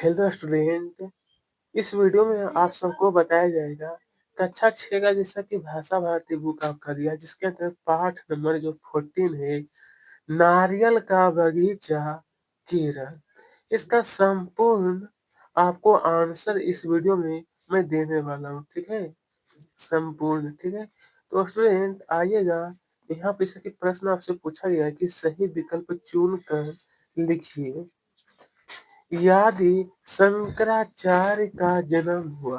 Hello student, इस video में आप सबको बताया जाएगा कक्षा 6 का जैसा कि भाषा भारती बुक आपका दिया जिसके अंदर पाठ नंबर जो 14 है, नारियल का बगीचा केरल। इसका संपूर्ण आपको आंसर इस वीडियो में मैं देने वाला हूँ, ठीक है। संपूर्ण, ठीक है। तो स्टूडेंट आइएगा, यहाँ पे जैसे कि प्रश्न आपसे पूछा गया है कि सही विकल्प चुन कर लिखिए। यदि शंकराचार्य का जन्म हुआ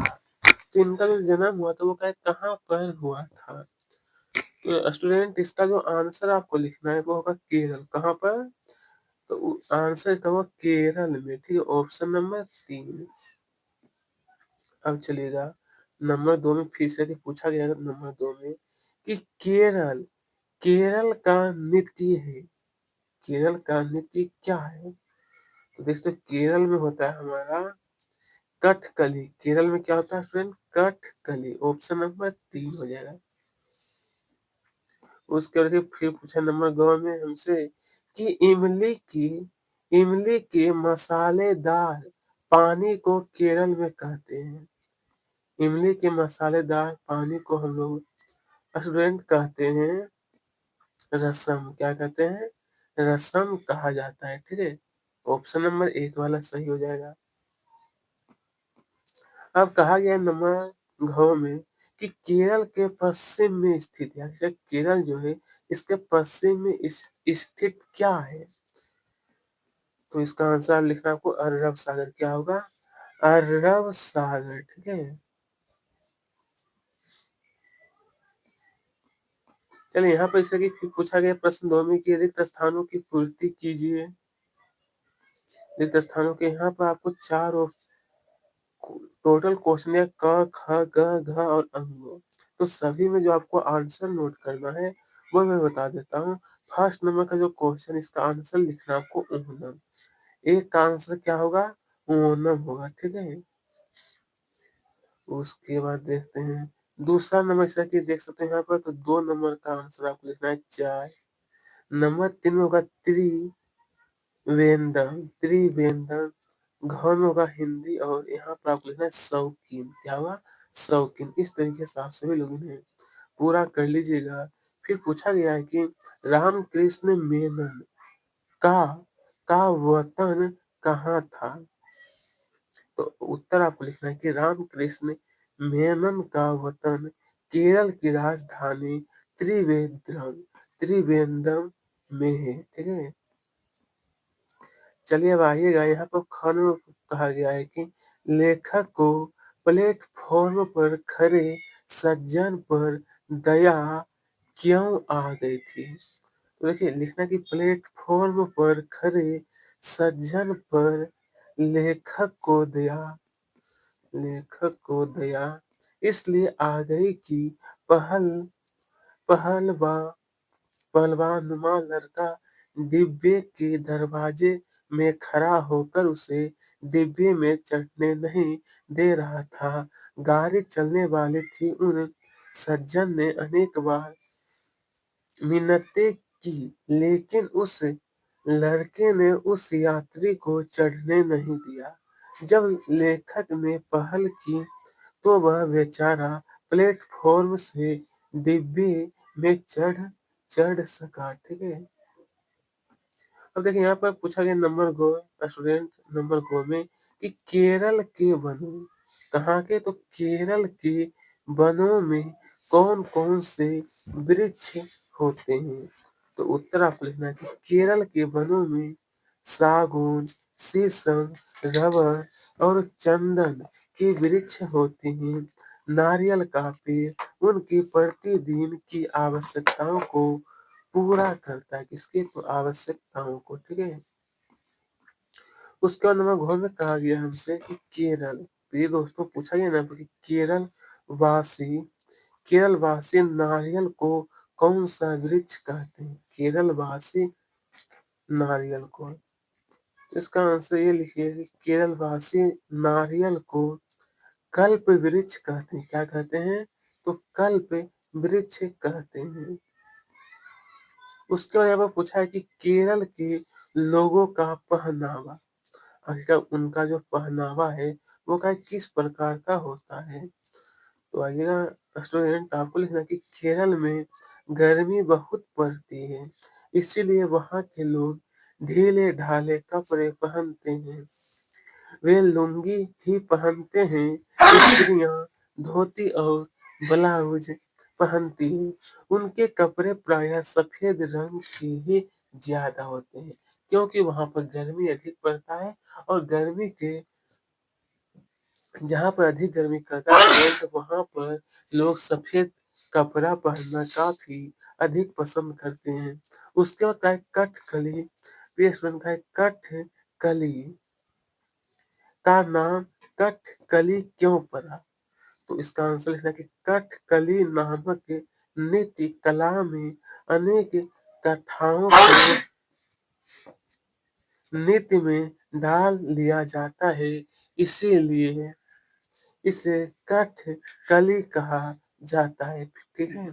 तो इनका जो जन्म हुआ तो वो कहाँ पर हुआ था। तो स्टूडेंट इसका जो आंसर आपको लिखना है वो होगा केरल। कहाँ पर? तो आंसर इसका होगा केरल में, ठीक है। Option number 3। अब चलिएगा नंबर 2 में, फिर से पूछा गया नंबर 2 में कि केरल केरल का नृत्य है। केरल का नृत्य क्या है? तो दोस्तों केरल में होता है हमारा कथकली। केरल में क्या होता है स्टूडेंट? कथकली। ऑप्शन नंबर 3 हो जाएगा। उसके बाद फिर पूछा नंबर 2 में हमसे कि इमली के मसालेदार पानी को केरल में कहते हैं। इमली के मसालेदार पानी को हम लोग स्टूडेंट कहते हैं रसम। क्या कहते हैं? रसम कहा जाता है, ठीक है। ऑप्शन नंबर 1 वाला सही हो जाएगा। अब कहा गया नंबर घ में कि केरल के पश्चिम में स्थित है। अच्छा, केरल जो है इसके पश्चिम में स्थित क्या है? तो इसका आंसर लिखना आपको अरब सागर। क्या होगा? अरब सागर, ठीक है। चलिए यहाँ पर इसे फिर पूछा गया प्रश्न 2 में कि रिक्त स्थानों की पूर्ति कीजिए। रिक्त स्थानों के यहाँ पर आपको 4 टोटल क्वेश्चन है, क ख ग घ और अंग। तो सभी में जो आपको आंसर नोट करना है वो मैं बता देता हूँ। फर्स्ट नंबर का जो क्वेश्चन, इसका आंसर लिखना आपको ओनम। एक का आंसर क्या होगा? ओनम होगा, ठीक है। उसके बाद देखते हैं दूसरा नंबर, जैसा कि देख सकते हैं यहाँ पर, तो 2 नंबर का आंसर आपको लिखना है चाय। नंबर 3 में होगा त्रिवेंद्रम। त्रिवेंद्रम। घ में होगा हिंदी और यहाँ पर आपको लिखना है शौकीन। क्या होगा? शौकीन। इस तरीके से आप सभी लोग इन्हें पूरा कर लीजिएगा। फिर पूछा गया है कि रामकृष्ण मेनन का वतन कहाँ था। तो उत्तर आपको लिखना है कि रामकृष्ण मेनन का वतन केरल की राजधानी त्रिवेंद्रम में है, ठीक है। चलिए अब आइएगा, यहाँ पर ख में कहा गया है कि लेखक को प्लेटफॉर्म पर खड़े सज्जन पर दया क्यों आ गई थी। तो देखिए लिखना कि प्लेटफॉर्म पर खड़े सज्जन पर लेखक को दया इसलिए आ गई कि पहलवा पहलवानुमा लड़का डिब्बे के दरवाजे में खड़ा होकर उसे डिब्बे में चढ़ने नहीं दे रहा था। गाड़ी चलने वाली थी। उन सज्जन ने अनेक बार मिन्नतें की, लेकिन उस लड़के ने उस यात्री को चढ़ने नहीं दिया। जब लेखक ने पहल की तो वह बेचारा प्लेटफॉर्म से डिब्बे में चढ़ सका, ठीक है। अब देखिए यहाँ पर पूछा गया नंबर गो स्टूडेंट नंबर गो में कि केरल के वनों, कहाँ के? तो केरल के वनों में कौन कौन से वृक्ष होते हैं। तो उत्तर आपको लिखना है कि केरल के वनों में सागौन, शीशम, रबर और चंदन के वृक्ष होते हैं। नारियल का पेड़ उनकी प्रतिदिन की आवश्यकताओं को पूरा करता है। किसके? तो आवश्यकताओं को, ठीक है। उसके बाद नंबर घ में कहा गया हमसे कि केरल, तो ये दोस्तों पूछा गया ना कि केरल वासी नारियल को कौन सा वृक्ष कहते हैं। केरल वासी नारियल को, इसका आंसर ये लिखिए कि केरल वासी नारियल को कल्प वृक्ष कहते हैं। क्या कहते हैं? तो कल्प वृक्ष कहते हैं। उसके बाद यहाँ पर पूछा है कि केरल के लोगों का पहनावा। आखिरकार उनका जो पहनावा है वो क्या किस प्रकार का होता है। तो आइएगा स्टूडेंट, आपको लिखना है कि केरल में गर्मी बहुत पड़ती है, इसीलिए वहाँ के लोग ढीले-ढाले कपड़े पहनते हैं। वे लुंगी ही पहनते हैं, स्त्रियाँ धोती और ब्लाउज पहनती हैं। उनके कपड़े प्रायः सफ़ेद रंग के ही ज़्यादा होते हैं, क्योंकि वहाँ पर गर्मी अधिक पड़ता है और गर्मी के जहाँ पर अधिक गर्मी करता है तो वहाँ पर लोग सफ़ेद कपड़ा पहनना काफ़ी अधिक पसंद करते हैं। उसके बाद है कथकली, प्रिय स्टूडेंट है कथकली का नाम कथकली क्यों पड़ा? तो इसका आंसर लिखना है कि कथकली नामक नृत्य कला में अनेक कथाओं को नृत्य में डाल लिया जाता है, इसीलिए इसे कथकली कहा जाता है। ठीक है?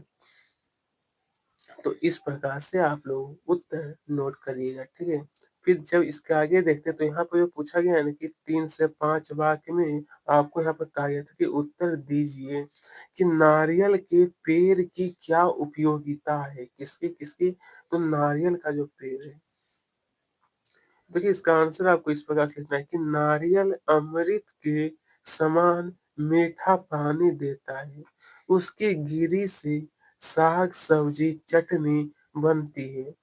तो इस प्रकार से आप लोग उत्तर नोट करिएगा। ठीक है? फिर जब इसके आगे देखते हैं तो यहाँ पर जो पूछा गया है ना कि 3 से 5 वाक्य में आपको यहाँ पर कहा गया था कि उत्तर दीजिए कि नारियल के पेड़ की क्या उपयोगिता है? किसकी किसकी? तो नारियल का जो पेड़ है, देखिए इसका आंसर आपको इस प्रकार से लिखना है कि नारियल अमृत के समान मीठा पानी देता है। उसकी गिरी से साग सब्जी चटनी बनती है।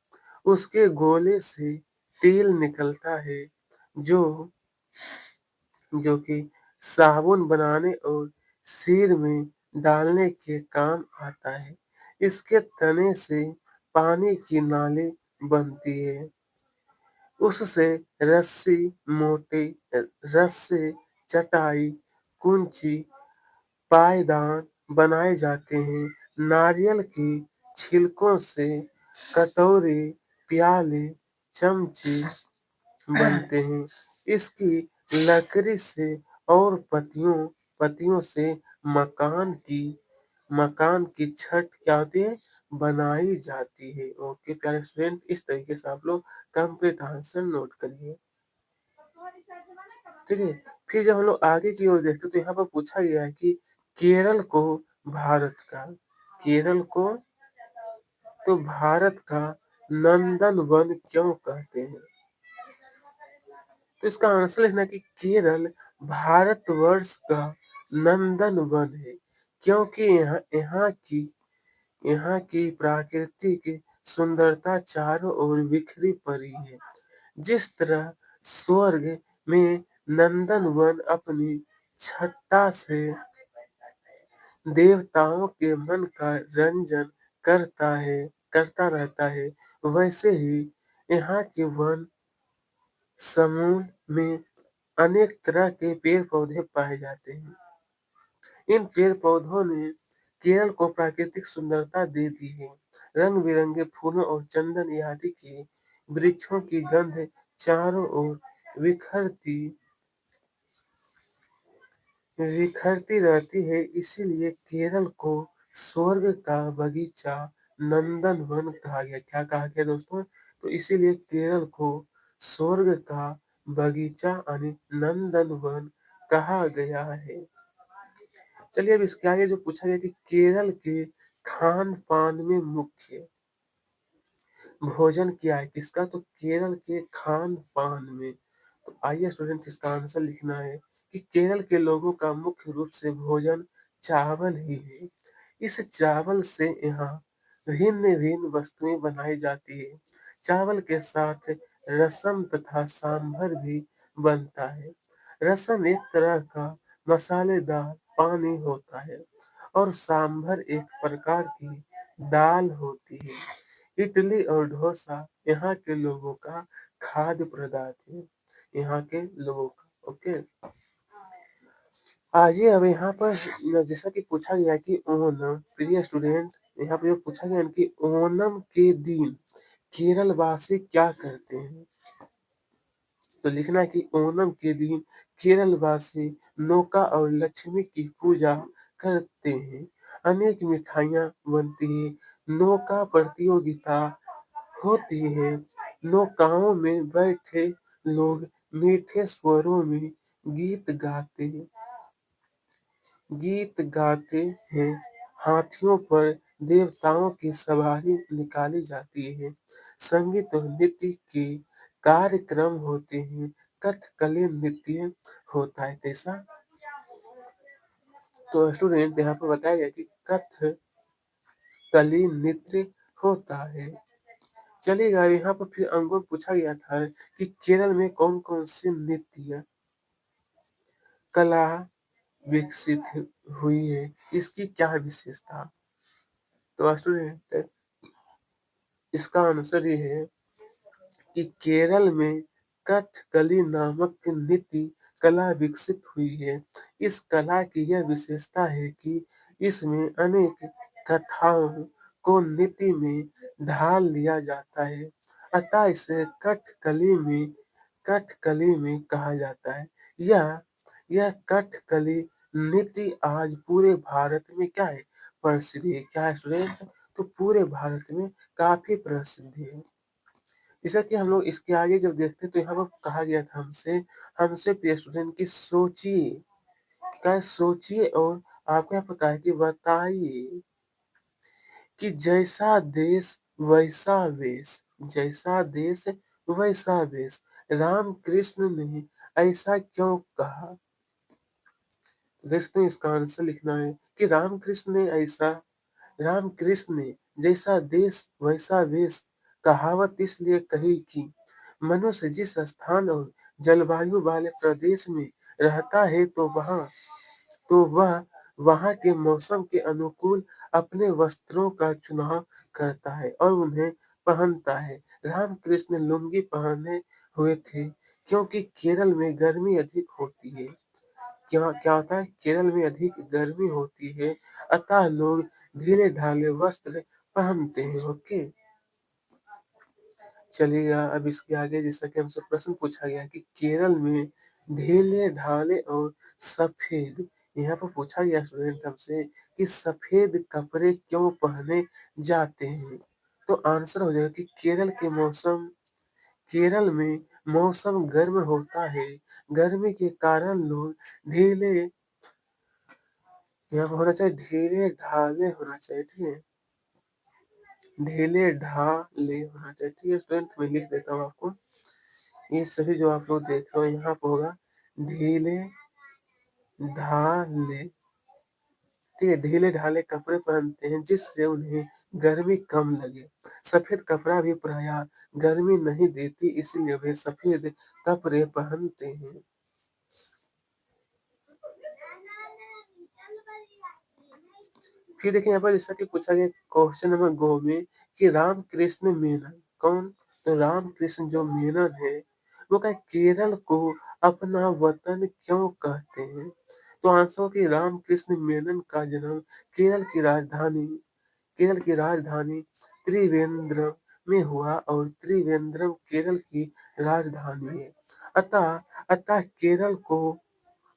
उसके गोले से तेल निकलता है जो जो कि साबुन बनाने और सिर में डालने के काम आता है। इसके तने से पानी की नाली बनती है। उससे रस्सी, मोटी रस्सी, चटाई, कुंची, पायदान बनाए जाते हैं। नारियल के छिलकों से कटोरे, प्याले, चमचे बनते हैं। इसकी लकड़ी से और पत्तियों से मकान की मकान की छत क्या होती है? बनाई जाती है। ओके प्यारे स्टूडेंट, इस तरीके से आप लोग कंप्लीट आंसर नोट करिए। ठीक है? फिर जब हम लोग आगे की ओर देखते हैं तो यहाँ पर पूछा गया है कि केरल को भारत का केरल को तो भारत का नंदन वन क्यों कहते हैं? तो इसका आंसर लिखना है कि केरल भारतवर्ष का नंदन वन है, क्योंकि यहाँ की प्राकृतिक सुंदरता चारों ओर बिखरी पड़ी है। जिस तरह स्वर्ग में नंदन वन अपनी छटा से देवताओं के मन का रंजन करता रहता है, वैसे ही यहाँ के वन समूह में अनेक तरह के पेड़ पौधे पाए जाते हैं। इन पेड़ पौधों ने केरल को प्राकृतिक सुंदरता दे दी है। रंग बिरंगे फूलों और चंदन आदि के वृक्षों की गंध चारों ओर बिखरती बिखरती रहती है, इसीलिए केरल को स्वर्ग का बगीचा नंदन वन कहा गया। क्या कहा गया दोस्तों? तो इसीलिए केरल को स्वर्ग का बगीचा यानी नंदन वन कहा गया है। चलिए अब इसके आगे जो पूछा गया कि केरल के खान पान में मुख्य भोजन क्या है? किसका? तो केरल के खान पान में। तो आइए स्टूडेंट इसका आंसर लिखना है कि केरल के लोगों का मुख्य रूप से भोजन चावल ही है। इस चावल से यहाँ भिन्न भिन्न वस्तुएं बनाई जाती है। चावल के साथ रसम तथा सांभर भी बनता है। रसम एक तरह का मसालेदार पानी होता है और सांभर एक प्रकार की दाल होती है। इडली और डोसा यहाँ के लोगों का खाद्य पदार्थ है। यहाँ के लोगों का। ओके, आइए अब यहाँ पर जैसा कि पूछा गया कि ओणम, प्रिय स्टूडेंट, यहाँ पर जो पूछा गया कि ओणम के दिन केरल वासी क्या करते हैं? तो लिखना है कि ओणम के दिन केरल वासी नौका और लक्ष्मी की पूजा करते हैं। अनेक मिठाइयाँ बनती हैं। नौका प्रतियोगिता होती है। नौकाओं में बैठे लोग मीठे स्वरों में गीत गाते गीत गाते हैं। हाथियों पर देवताओं की सवारी निकाली जाती है। संगीत और नृत्य के कार्यक्रम होते हैं। कथकली नृत्य होता है। कैसा? तो स्टूडेंट यहाँ पर बताया गया कि कथकली नृत्य होता है। चलिएगा यहाँ पर फिर अंकों में पूछा गया था कि केरल में कौन कौन सी नृत्य कला विकसित हुई है, इसकी क्या विशेषता? तो स्टूडेंट इसका आंसर ये है कि केरल में कथकली नामक नृत्य कला विकसित हुई है। इस कला की यह विशेषता है कि इसमें अनेक कथाओं को नृत्य में ढाल लिया जाता है। अतः इसे कथकली में कहा जाता है। यह कथकली नृत्य आज पूरे भारत में क्या है? प्रसिद्ध है। क्या है स्टूडेंट? तो पूरे भारत में काफी प्रसिद्ध है। जैसा कि हम लोग इसके आगे जब देखते हैं तो यहाँ पर कहा गया था हमसे प्रिय स्टूडेंट की सोचिए, क्या है? सोचिए और आपको यहाँ पता है कि बताइए कि जैसा देश वैसा वेश, जैसा देश वैसा वेश, राम कृष्ण ने ऐसा क्यों कहा? दोस्तों इसका आंसर लिखना है कि राम कृष्ण ने जैसा देश वैसा वेश कहावत इसलिए कही कि मनुष्य जिस स्थान और जलवायु वाले प्रदेश में रहता है तो वह वहाँ के मौसम के अनुकूल अपने वस्त्रों का चुनाव करता है और उन्हें पहनता है। राम कृष्ण लुंगी पहने हुए थे क्योंकि केरल में गर्मी अधिक होती है। क्या क्या होता है? केरल में अधिक गर्मी होती है, अतः लोग ढीले ढाले वस्त्र पहनते हैं। ओके, चलिएगा अब इसके आगे जैसा कि हमसे प्रश्न पूछा गया कि केरल में ढीले ढाले और सफेद, यहाँ पर पूछा गया स्टूडेंट हमसे कि सफेद कपड़े क्यों पहने जाते हैं? तो आंसर हो जाएगा कि केरल में मौसम गर्म होता है। गर्मी के कारण लोग ढीले यहाँ पर होना चाहिए, ढीले ढाले होना चाहिए। ठीक है, ढीले ढाले होना चाहिए। ठीक है स्टूडेंट, मैं लिख देता हूँ आपको। ये सभी जो आप लोग देख रहे हो यहाँ पर होगा ढीले ढाले। ठीक है, ढीले ढाले कपड़े पहनते हैं जिससे उन्हें गर्मी कम लगे। सफेद कपड़ा भी प्रायः गर्मी नहीं देती, इसलिए वे सफेद कपड़े पहनते हैं। फिर देखिए यहाँ पर जैसा कि पूछा गया क्वेश्चन नंबर गो में कि रामकृष्ण मेनन कौन? तो रामकृष्ण जो मेनन है वो क्या केरल को अपना वतन क्यों कहते हैं? तो आंसर हो कि रामकृष्ण मेनन का जन्म केरल की राजधानी त्रिवेंद्रम में हुआ और त्रिवेंद्रम केरल की राजधानी है। अतः केरल को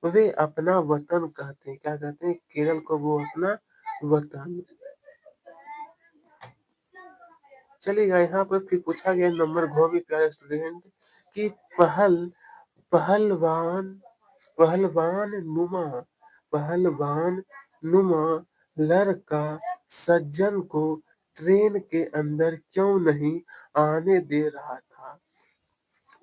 वे अपना वतन कहते हैं। क्या कहते हैं? केरल को वो अपना वतन। चलिएगा यहाँ पर फिर पूछा गया नंबर घो भी प्यारे स्टूडेंट कि पहलवान पहलवान नुमा पहलवान नुमा लड़का सज्जन को ट्रेन के अंदर क्यों नहीं आने दे रहा था?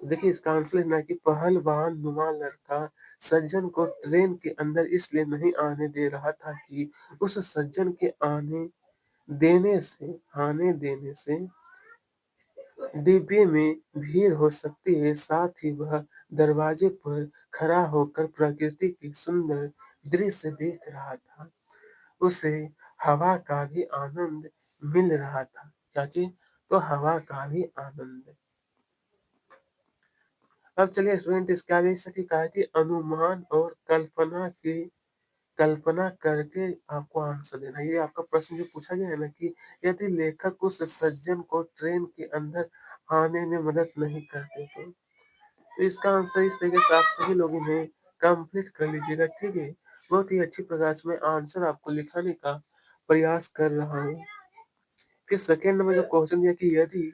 देखिए इसका आंसर लिखना है कि पहलवान नुमा लड़का सज्जन को ट्रेन के अंदर इसलिए नहीं आने दे रहा था कि उस सज्जन के आने देने से डिब्बे में भीड़ हो सकती है। साथ ही वह दरवाजे पर खड़ा होकर प्रकृति की सुंदर दृश्य देख रहा था। उसे हवा का भी आनंद मिल रहा था। क्या चीज? तो हवा का भी आनंद। अब चलिए स्टूडेंट इसके आगे सभी कहा कि अनुमान और कल्पना करके आपको आंसर देना। ये आपका प्रश्न जो पूछा गया है ना कि यदि लेखक उस सज्जन को ट्रेन के अंदर आने में मदद नहीं करते तो इसका आंसर इस तरीके से आप सभी लोग इन्हें कंप्लीट कर लीजिएगा। ठीक है, बहुत ही अच्छी प्रकार से मैं आंसर आपको लिखाने का प्रयास कर रहा हूँ। फिर सेकेंड में जो क्वेश्चन दिया कि यदि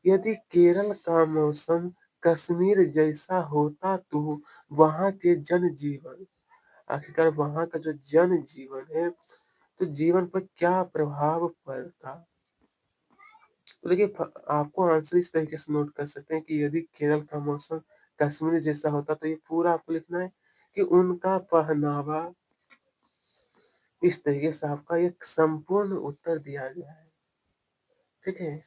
यदि केरल का मौसम कश्मीर जैसा होता तो वहाँ के जनजीवन, आखिरकार वहाँ का जो जनजीवन है तो जीवन पर क्या प्रभाव पड़ता। तो देखिए आपको आंसर इस तरीके से नोट कर सकते हैं कि यदि केरल का मौसम कश्मीर जैसा होता तो ये पूरा आपको लिखना है कि उनका पहनावा, इस तरीके से आपका एक संपूर्ण उत्तर दिया गया है। ठीक है,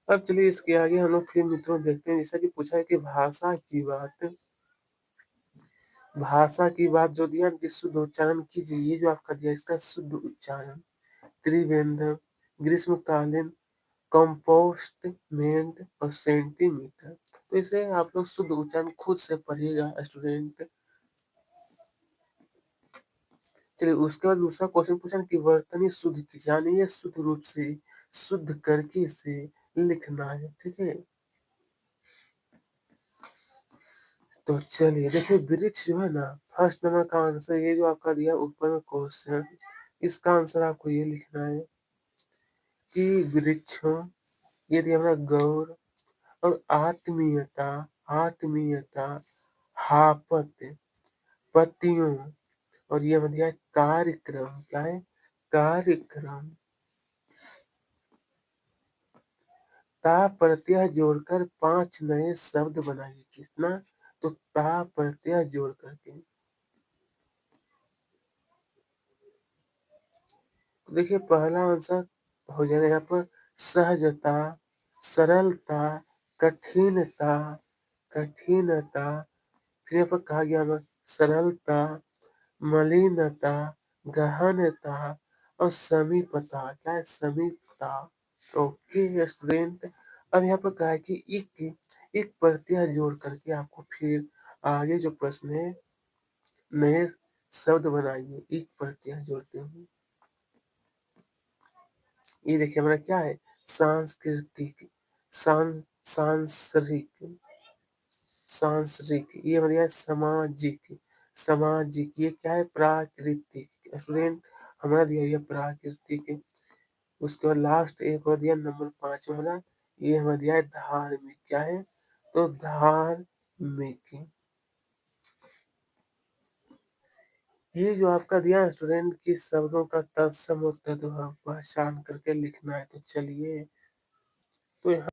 अब चलिए इसके आगे हम लोग फिर मित्रों देखते हैं, जैसा कि पूछा है कि भाषा की बात जो दिया कि शुद्ध उच्चारण कीजिए, ये जो आपका दिया इसका शुद्ध उच्चारण त्रिवेंद्र, ग्रीष्मकालीन, कंपोस्टमेंट और सेंटीमीटर। तो इसे आप लोग शुद्ध उच्चारण खुद से पढ़िएगा स्टूडेंट। चलिए उसके बाद दूसरा क्वेश्चन पूछा कि वर्तनी शुद्ध की, यानी ये शुद्ध रूप से शुद्ध करके इसे लिखना है। ठीक है, तो चलिए देखिए वृक्ष जो है ना, फर्स्ट नंबर का आंसर ये जो आपका दिया ऊपर में क्वेश्चन, इसका आंसर आपको ये लिखना है कि वृक्षों, ये दिया हमारा गौर और आत्मीयता, आत्मीयता, हापत, पतियों, और ये बन गया कार्यक्रम, क्या है कार्यक्रम। ता प्रत्यय जोड़कर 5 नए शब्द बनाइए। कितना, तो ता प्रत्यय जोड़ करके। तो देखिए पहला आंसर हो जाएगा यहाँ पर सहजता, सरलता, कठिनता, कठिनता, फिर यहाँ पर कहा गया हमें सरलता, मलिनता, गहनता और समीपता, क्या है समीपता। ओके स्टूडेंट, अब यहाँ पर कहा है कि एक प्रत्यय जोड़ करके आपको फिर आगे जो प्रश्न है नए शब्द बनाइए एक प्रत्यय जोड़ते हुए। ये देखिए हमारा क्या है सांस्कृतिक, सांसरिक, सांसरिक, ये बढ़िया सामाजिक, सामाजिक, ये क्या है प्राकृतिक। स्टूडेंट हमारा दिया ये प्राकृतिक। उसके बाद लास्ट एक और दिया नंबर 5 वाला, ये हमारा दिया है धार्मिक, क्या है तो धार्मिक। ये जो आपका दिया है स्टूडेंट की शब्दों का तत्सम और तद्भव पहचान करके लिखना है। तो चलिए, तो यहाँ